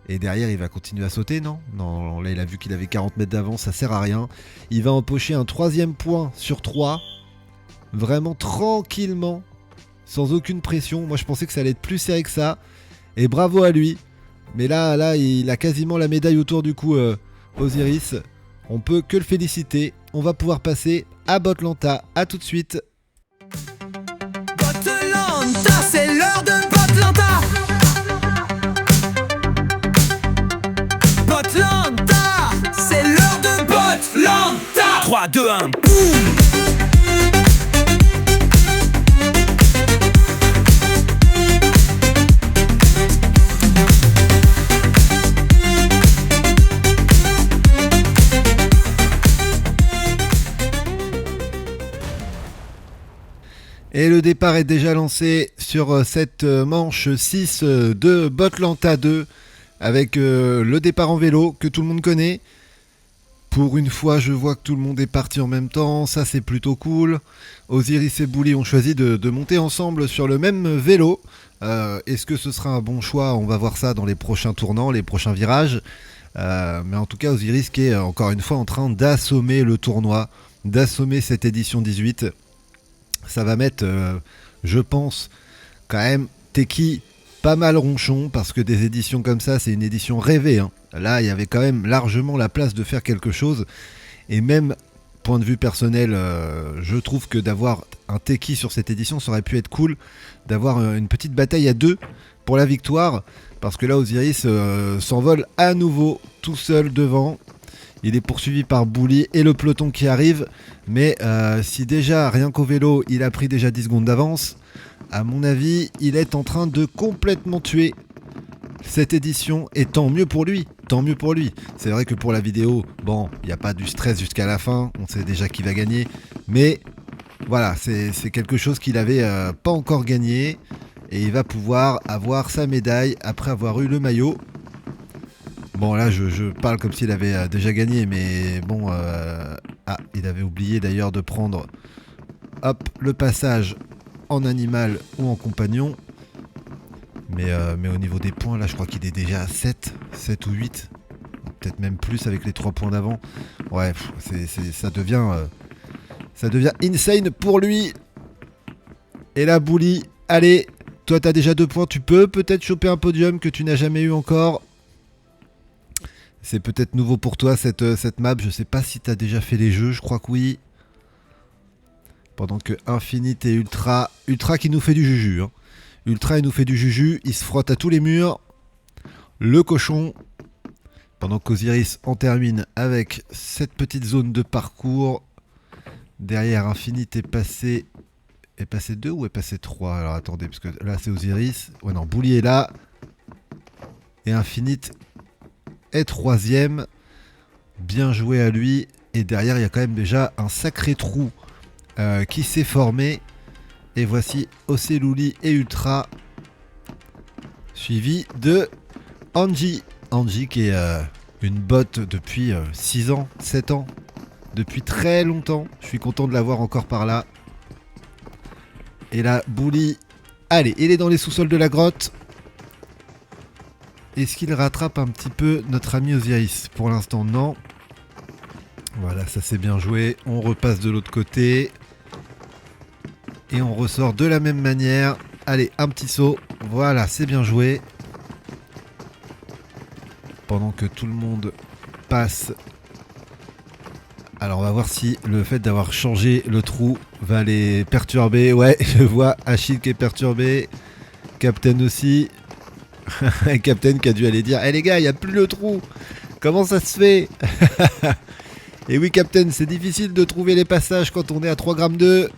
Et derrière, il va continuer à sauter, non? Non, là, il a vu qu'il avait 40 mètres d'avance, ça sert à rien. Il va empocher un 3e point sur 3. Vraiment tranquillement, sans aucune pression. Moi, je pensais que ça allait être plus serré que ça. Et bravo à lui. Mais là, il a quasiment la médaille autour du cou, Osiris. On peut que le féliciter. On va pouvoir passer à Botlanta. À tout de suite. Botlanta, c'est l'heure de Botlanta. Botlanta, c'est l'heure de Botlanta. 3, 2, 1, boum. Et le départ est déjà lancé sur cette manche 6 de Botlanta 2 avec le départ en vélo que tout le monde connaît. Pour une fois, je vois que tout le monde est parti en même temps, ça c'est plutôt cool. Osiris et Bouli ont choisi de monter ensemble sur le même vélo. Est-ce que ce sera un bon choix? On va voir ça dans les prochains tournants, les prochains virages. Mais en tout cas, Osiris qui est encore une fois en train d'assommer le tournoi, d'assommer cette édition 18. Ça va mettre, je pense, quand même Teki pas mal ronchon, parce que des éditions comme ça, c'est une édition rêvée, hein. Là, il y avait quand même largement la place de faire quelque chose. Et même, point de vue personnel, je trouve que d'avoir un Teki sur cette édition, ça aurait pu être cool. D'avoir une petite bataille à deux pour la victoire. Parce que là, Osiris s'envole à nouveau tout seul devant. Il est poursuivi par Bouli et le peloton qui arrive. Mais si déjà, rien qu'au vélo, il a pris déjà 10 secondes d'avance, à mon avis, il est en train de complètement tuer cette édition. Et tant mieux pour lui. Tant mieux pour lui. C'est vrai que pour la vidéo, bon, il n'y a pas du stress jusqu'à la fin. On sait déjà qui va gagner. Mais voilà, c'est quelque chose qu'il n'avait pas encore gagné. Et il va pouvoir avoir sa médaille après avoir eu le maillot. Bon, là, je parle comme s'il avait déjà gagné, mais bon... il avait oublié d'ailleurs de prendre le passage en animal ou en compagnon. Mais au niveau des points, là, je crois qu'il est déjà à 7 ou 8. Peut-être même plus avec les 3 points d'avant. Ouais, ça devient insane pour lui. Et là, Bouli, allez... Toi, t'as déjà 2 points, tu peux peut-être choper un podium que tu n'as jamais eu encore. C'est peut-être nouveau pour toi cette map. Je sais pas si t'as déjà fait les jeux, je crois que oui. Pendant que Infinite et Ultra qui nous fait du juju, hein. Ultra il nous fait du juju, il se frotte à tous les murs. Le cochon. Pendant qu'Osiris en termine avec cette petite zone de parcours. Derrière, Infinite est passé 2 ou est passé 3? Alors attendez, parce que là c'est Osiris. Ouais non, Bouli est là. Et Infinite est 3ème. Bien joué à lui. Et derrière, il y a quand même déjà un sacré trou qui s'est formé. Et voici Ocelouli et Ultra. Suivi de Angie. Angie qui est une botte depuis 6 ans, 7 ans. Depuis très longtemps. Je suis content de l'avoir encore par là. Et là, Bouli, allez, il est dans les sous-sols de la grotte. Est-ce qu'il rattrape un petit peu notre ami Osiris? Pour l'instant, non. Voilà, ça c'est bien joué. On repasse de l'autre côté. Et on ressort de la même manière. Allez, un petit saut. Voilà, c'est bien joué. Pendant que tout le monde passe. Alors on va voir si le fait d'avoir changé le trou va les perturber. Ouais, je vois Achille qui est perturbé. Captain aussi. Captain qui a dû aller dire « Eh les gars, il n'y a plus le trou. Comment ça se fait ?» Et oui Captain, c'est difficile de trouver les passages quand on est à 3 grammes 2.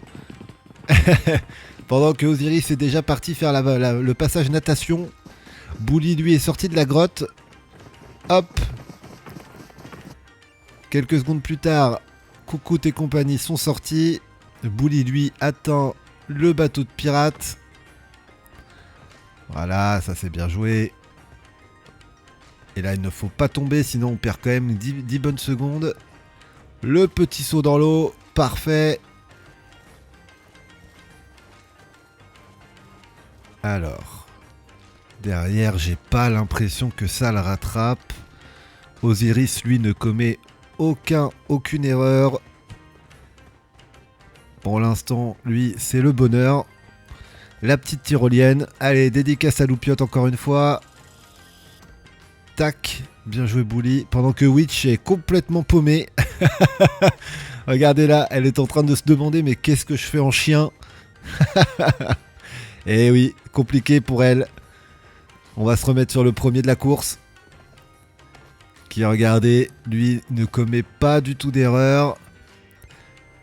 Pendant que Osiris est déjà parti faire le passage natation. Bouli lui est sorti de la grotte. Hop. Quelques secondes plus tard, Coucou et compagnie sont sortis. Bouli lui attend le bateau de pirate. Voilà, ça c'est bien joué. Et là il ne faut pas tomber, sinon on perd quand même 10 bonnes secondes. Le petit saut dans l'eau, parfait. Alors, derrière j'ai pas l'impression que ça le rattrape. Osiris lui ne commet aucune erreur. Pour l'instant, lui c'est le bonheur. La petite tyrolienne. Allez, dédicace à Loupiote encore une fois. Tac. Bien joué Bouli. Pendant que Witch est complètement paumée. Regardez là, elle est en train de se demander mais qu'est-ce que je fais en chien. Eh oui, compliqué pour elle. On va se remettre sur le premier de la course. Qui, regardez, lui ne commet pas du tout d'erreur.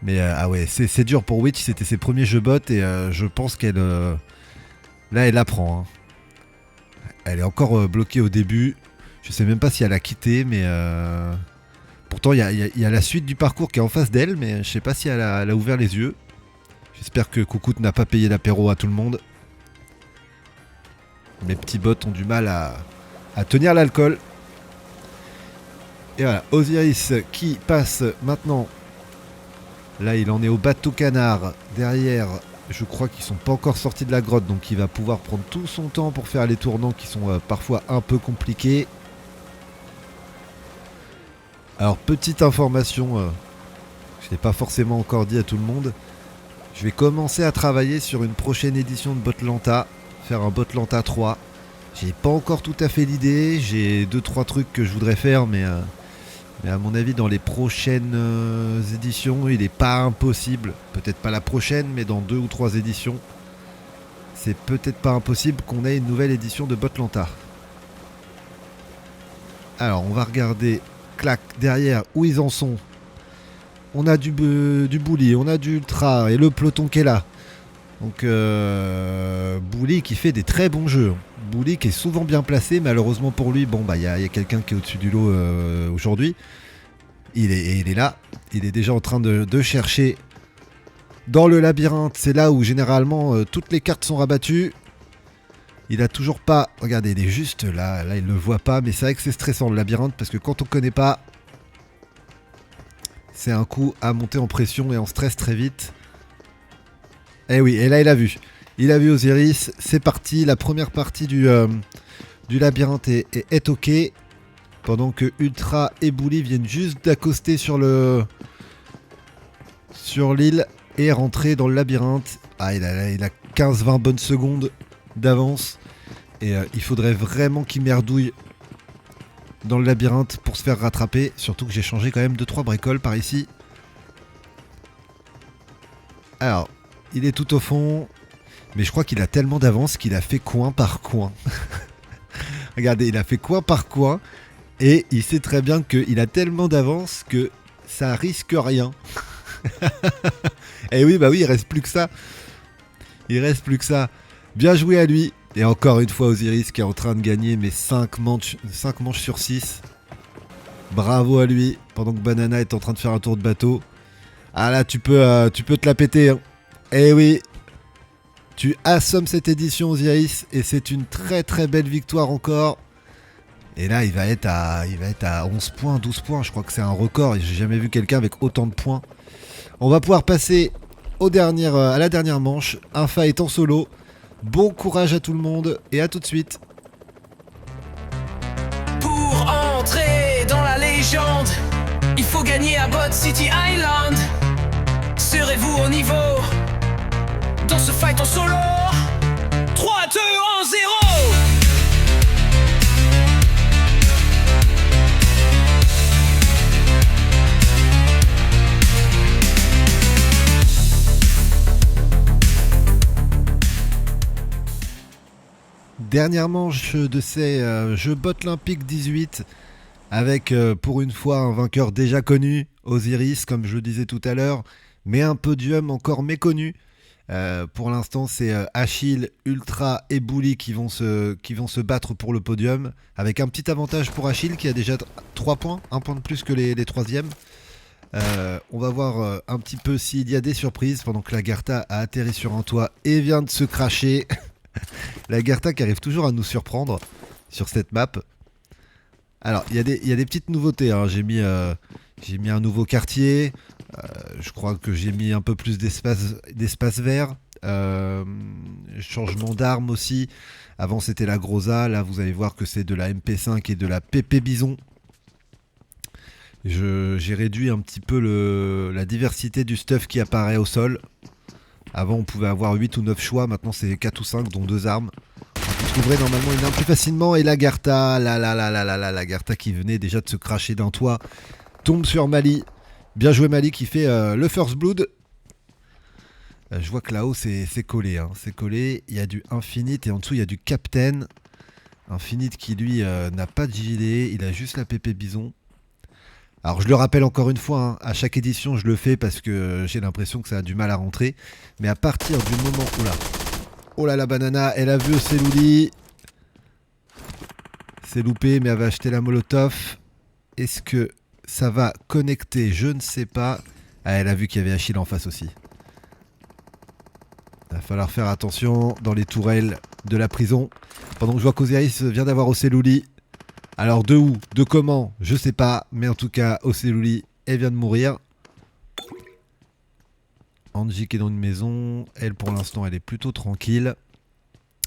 Mais ah ouais, c'est dur pour Witch, c'était ses premiers jeux bots et je pense qu'elle... là, elle apprend. Hein. Elle est encore bloquée au début. Je sais même pas si elle a quitté, mais... pourtant, il y a la suite du parcours qui est en face d'elle, mais je sais pas si elle a ouvert les yeux. J'espère que Coucoute n'a pas payé l'apéro à tout le monde. Mes petits bots ont du mal à tenir l'alcool. Et voilà, Osiris qui passe maintenant. Là, il en est au bateau canard. Derrière, je crois qu'ils sont pas encore sortis de la grotte. Donc il va pouvoir prendre tout son temps pour faire les tournants qui sont parfois un peu compliqués. Alors, petite information, je ne l'ai pas forcément encore dit à tout le monde. Je vais commencer à travailler sur une prochaine édition de Botlanta. Faire un Botlanta 3. J'ai pas encore tout à fait l'idée. J'ai 2-3 trucs que je voudrais faire, mais à mon avis, dans les prochaines éditions, il n'est pas impossible. Peut-être pas la prochaine, mais dans 2 ou 3 éditions. C'est peut-être pas impossible qu'on ait une nouvelle édition de Botlanta. Alors, on va regarder, clac, derrière, où ils en sont. On a du Bully, on a du Ultra et le peloton qui est là. Donc Bully qui fait des très bons jeux. Bully qui est souvent bien placé, malheureusement pour lui, bon bah il y a quelqu'un qui est au-dessus du lot aujourd'hui. Il est là, il est déjà en train de chercher dans le labyrinthe. C'est là où généralement toutes les cartes sont rabattues. Il a toujours pas, regardez, il est juste là il le voit pas, mais c'est vrai que c'est stressant le labyrinthe parce que quand on connaît pas, c'est un coup à monter en pression et en stress très vite. Et oui, et là il a vu. Il a vu Osiris. C'est parti. La première partie du labyrinthe est ok. Pendant que Ultra et Bully viennent juste d'accoster sur l'île et rentrer dans le labyrinthe. Ah, il a 15-20 bonnes secondes d'avance. Et il faudrait vraiment qu'il merdouille dans le labyrinthe pour se faire rattraper. Surtout que j'ai changé quand même 2-3 bricoles par ici. Alors, il est tout au fond. Mais je crois qu'il a tellement d'avance qu'il a fait coin par coin. Regardez, il a fait coin par coin. Et il sait très bien qu'il a tellement d'avance que ça risque rien. Et oui, bah oui, il reste plus que ça. Il reste plus que ça. Bien joué à lui. Et encore une fois Osiris qui est en train de gagner mes 5 manches sur 6. Bravo à lui. Pendant que Banana est en train de faire un tour de bateau. Ah là, tu peux te la péter. Hein. Eh oui. Tu assommes cette édition Osiris. Et c'est une très très belle victoire encore. Et là il va être à 11 points, 12 points. Je crois que c'est un record. J'ai jamais vu quelqu'un avec autant de points. On va pouvoir passer à la dernière manche. Un fight en solo. Bon courage à tout le monde et à tout de suite. Pour entrer dans la légende, il faut gagner à Bot City Island. Serez-vous au niveau dans ce fight en solo? 3, 2, 1, 0. Dernière manche de ces Jeux Botlympiques 18 avec pour une fois un vainqueur déjà connu, Osiris comme je le disais tout à l'heure, mais un podium encore méconnu. Pour l'instant c'est Achille, Ultra et Bully qui vont se battre pour le podium, avec un petit avantage pour Achille qui a déjà 3 points, 1 point de plus que les troisièmes. On va voir un petit peu s'il y a des surprises pendant que la Gartha a atterri sur un toit et vient de se cracher. La Gartha qui arrive toujours à nous surprendre sur cette map. Alors il y a des petites nouveautés, hein. J'ai mis un nouveau quartier, je crois que j'ai mis un peu plus d'espace vert, changement d'arme aussi. Avant c'était la Groza, là vous allez voir que c'est de la MP5 et de la PP Bison. J'ai réduit un petit peu la diversité du stuff qui apparaît au sol. Avant on pouvait avoir 8 ou 9 choix, maintenant c'est 4 ou 5 dont 2 armes. Vous trouverez normalement une arme plus facilement. Et la Gartha, la Gartha qui venait déjà de se cracher d'un toit, tombe sur Mali. Bien joué Mali qui fait le first blood. Je vois que là-haut c'est collé, hein. C'est collé, il y a du Infinite et en dessous il y a du Captain. Infinite qui lui n'a pas de gilet, il a juste la PP Bison. Alors je le rappelle encore une fois, hein, à chaque édition je le fais parce que j'ai l'impression que ça a du mal à rentrer. Mais à partir du moment... Oh là la banana, elle a vu Celouli. C'est loupé mais elle va acheter la molotov. Est-ce que ça va connecter? Je ne sais pas. Ah, elle a vu qu'il y avait Achille en face aussi. falloir faire attention dans les tourelles de la prison. Pendant que je vois qu'Osiris vient d'avoir Ocelouli. Alors de où, de comment, je sais pas. Mais en tout cas, Ocelouli, elle vient de mourir. Angie qui est dans une maison. Elle, pour l'instant, elle est plutôt tranquille.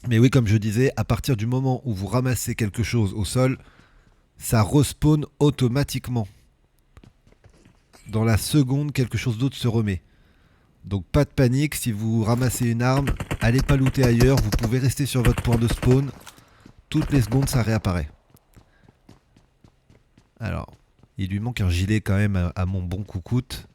Mais oui, comme je disais, à partir du moment où vous ramassez quelque chose au sol, ça respawn automatiquement. Dans la seconde, quelque chose d'autre se remet. Donc pas de panique, si vous ramassez une arme, allez pas looter ailleurs, vous pouvez rester sur votre point de spawn. Toutes les secondes, ça réapparaît. Alors, il lui manque un gilet quand même à mon bon Coucoute.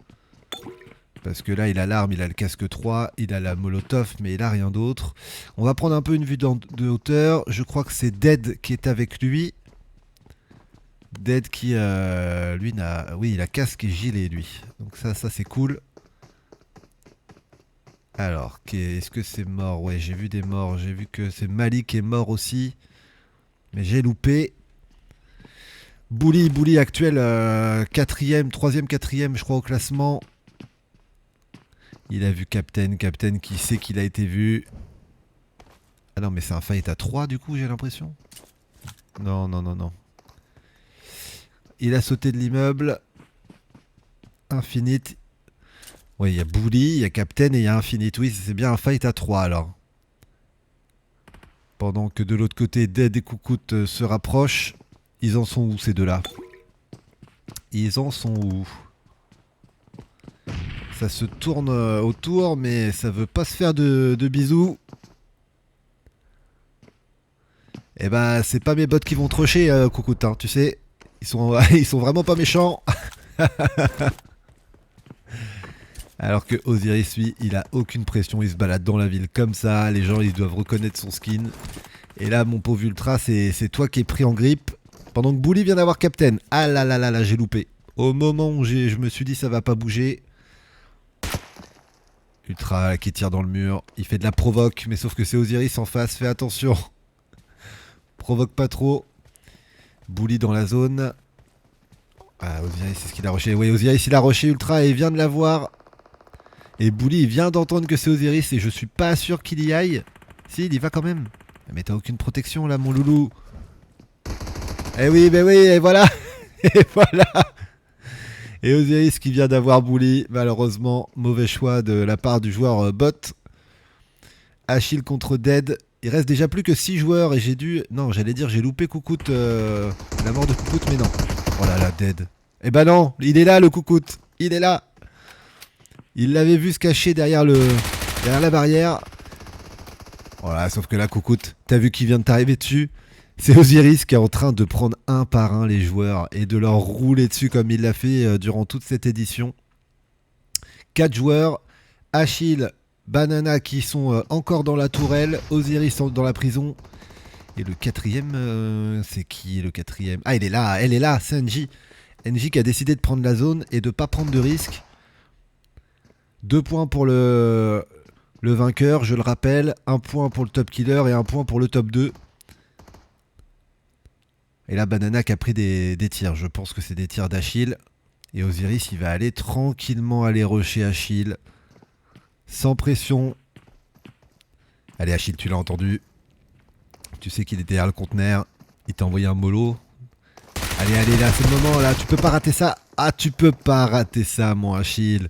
Parce que là, il a l'arme, il a le casque 3, il a la molotov, mais il a rien d'autre. On va prendre un peu une vue de hauteur. Je crois que c'est Dead qui est avec lui. Dead qui, lui, n'a... Oui, il a casque et gilet, lui. Donc ça c'est cool. Alors, est-ce que c'est mort? Ouais, j'ai vu des morts. J'ai vu que c'est Malik qui est mort aussi. Mais j'ai loupé. Bully actuel 4ème, 3ème, 4ème, je crois, au classement. Il a vu Captain qui sait qu'il a été vu. Ah non, mais c'est un fight à 3 du coup, j'ai l'impression. Non. Il a sauté de l'immeuble. Infinite. Oui, il y a Bully, il y a Captain et il y a Infinite. Oui, c'est bien un fight à 3 alors. Pendant que de l'autre côté, Dead et Coucoute se rapprochent. Ils en sont où ces deux-là? Ils en sont où? Ça se tourne autour, mais ça veut pas se faire de bisous. Eh ben, c'est pas mes bots qui vont trocher, Coucoute, hein, tu sais. Ils sont vraiment pas méchants. Alors que Osiris, lui, il a aucune pression. Il se balade dans la ville comme ça. Les gens, ils doivent reconnaître son skin. Et là, mon pauvre Ultra, c'est toi qui es pris en grippe. Pendant que Bully vient d'avoir Captain. Ah là là là là, j'ai loupé. Au moment où je me suis dit ça va pas bouger. Ultra qui tire dans le mur. Il fait de la provoque, mais sauf que c'est Osiris en face. Fais attention. Provoque pas trop. Bully dans la zone. Ah, Osiris, c'est ce qu'il a rushé. Oui, Osiris, il a rushé Ultra et il vient de l'avoir. Et Bully, il vient d'entendre que c'est Osiris et je suis pas sûr qu'il y aille. Si, il y va quand même. Mais t'as aucune protection là, mon loulou. Eh oui, et voilà. Et voilà. Et Osiris qui vient d'avoir Bully. Malheureusement, mauvais choix de la part du joueur bot. Achille contre Dead. Il reste déjà plus que 6 joueurs et j'ai dû... Non, j'allais dire j'ai loupé Coucoute. La mort de Coucoute, mais non. Oh là là, Dead. Eh ben non, il est là le Coucoute. Il est là. Il l'avait vu se cacher derrière la barrière. Voilà, sauf que là, Coucoute, t'as vu qu'il vient de t'arriver dessus. C'est Osiris qui est en train de prendre un par un les joueurs et de leur rouler dessus comme il l'a fait durant toute cette édition. 4 joueurs, Achille, Banana qui sont encore dans la tourelle, Osiris dans la prison. Et le quatrième, c'est qui le quatrième? Ah, il est là, elle est là, c'est NJ. NJ qui a décidé de prendre la zone et de pas prendre de risque. 2 points pour le vainqueur, je le rappelle. 1 point pour le top killer et 1 point pour le top 2. Et là, Banana qui a pris des tirs. Je pense que c'est des tirs d'Achille. Et Osiris, il va aller tranquillement aller rusher Achille. Sans pression. Allez, Achille, tu l'as entendu. Tu sais qu'il est derrière le conteneur. Il t'a envoyé un mollo. Allez, là, c'est le moment, là. Tu peux pas rater ça. Ah, tu peux pas rater ça, mon Achille.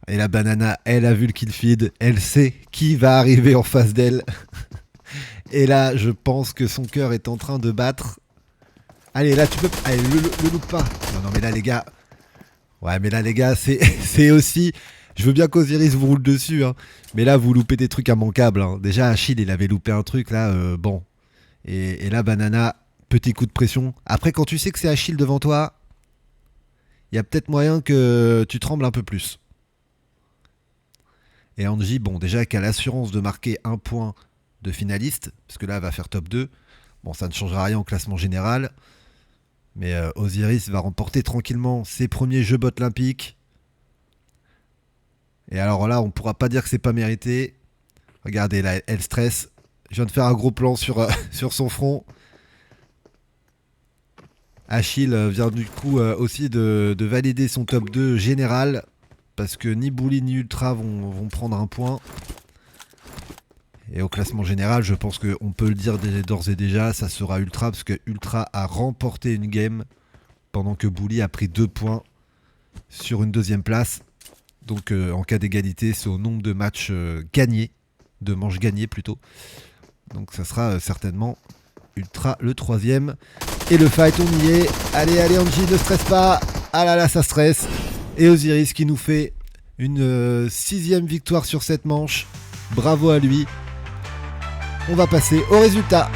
Et la Banana, elle a vu le kill feed. Elle sait qui va arriver en face d'elle. Et là, je pense que son cœur est en train de battre. Allez, là, tu peux... Allez, le loupe pas. Non, mais là, les gars... Ouais, mais là, les gars, c'est aussi... Je veux bien qu'Osiris vous roule dessus, hein. Mais là, vous loupez des trucs immanquables, hein. Déjà, Achille, il avait loupé un truc, là, bon. Et là, Banana, petit coup de pression. Après, quand tu sais que c'est Achille devant toi, il y a peut-être moyen que tu trembles un peu plus. Et Angie, bon, déjà, qui a l'assurance de marquer 1 point de finaliste, parce que là, elle va faire top 2. Bon, ça ne changera rien au classement général. Mais Osiris va remporter tranquillement ses premiers Jeux olympiques. Et alors là, on pourra pas dire que c'est pas mérité. Regardez, là, elle stresse. Je viens de faire un gros plan sur son front. Achille vient du coup aussi de valider son top 2 général. Parce que ni Bully ni Ultra vont prendre 1 point. Et au classement général, je pense qu'on peut le dire d'ores et déjà, ça sera Ultra, parce que Ultra a remporté une game pendant que Bully a pris 2 points sur une deuxième place. Donc en cas d'égalité, c'est au nombre de matchs gagnés, de manches gagnées plutôt. Donc ça sera certainement Ultra le 3ème. Et le fight, on y est. Allez, Angie, ne stresse pas. Ah là là, ça stresse. Et Osiris qui nous fait une 6ème victoire sur cette manche. Bravo à lui. On va passer au résultat.